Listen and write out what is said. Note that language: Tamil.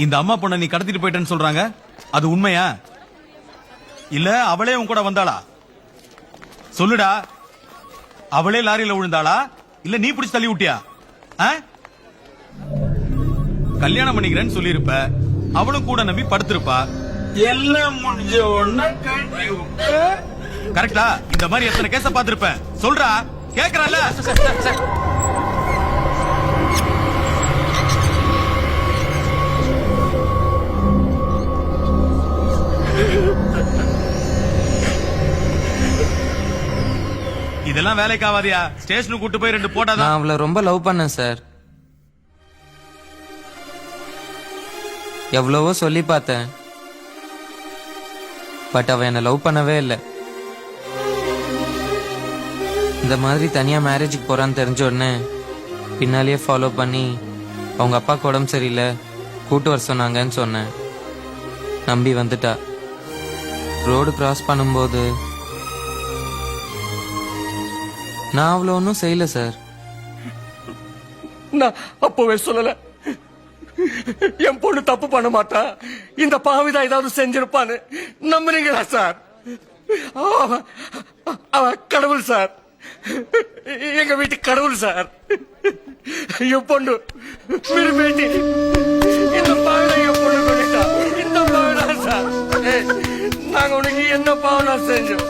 இந்த அம்மா பொண்ணை நீ கடத்திட்டு போயிட்டேன்னு சொல்றாங்க, அது உண்மையா? இல்ல அவளே உன் கூட வந்தாளா? சொல்லுடா, அவளே லாரியில விழுந்தாளா இல்ல நீ பிடிச்சு தள்ளி விட்டியா? கல்யாணம் பண்ணிக்கிறேன்னு சொல்லிருப்ப, அவளும் கூட நம்பி படுத்திருப்பா. எல்லாம் முடிஞ்ச உடனே கட்டி விட்டு கரெக்டா? இந்த மாதிரி எத்தனை கேஸ பாத்திருப்பேன், சொல்றா. கேக்குறல்ல? இதெல்லாம் வேலைக்கு ஆவாதியா? ஸ்டேஷனுக்கு கூட்டு போய் 2 போட்டாதான். நான் அவளை ரொம்ப லவ் பண்ணேன் சார். எவ்வளவோ சொல்லி பார்த்தேன், பட் அவ என்ன லவ் பண்ணவே இல்லை. இந்த மாதிரி தனியா மேரேஜுக்கு போறான்னு தெரிஞ்ச உடனே பின்னாலேயே ஃபாலோ பண்ணி அவங்க அப்பாவுக்கு உடம்பு சரியில்லை கூட்டு வர சொன்னாங்கன்னு சொன்னேன். நம்பி வந்துட்டா. ரோடு கிராஸ் பண்ணும்போது நான் அவ்வளோ ஒன்றும் செய்யல சார். நான் அப்பவே சொல்லல, என் பொண்ணு தப்பு பண்ண மாட்டா, இந்த பாவிதான் ஏதாவது செஞ்சிருப்பான்னு. நம்புறீங்களா சார்? அவ கடவுள் சார், எங்க வீட்டு கடவுள் சார். என் பொண்ணு விரும்பி இந்த பாவிதான் என் பொண்ணு பண்ணிட்டா. இந்த பாவிதான் சார். நாங்க உனக்கு என்ன பாவனா செஞ்சோம்?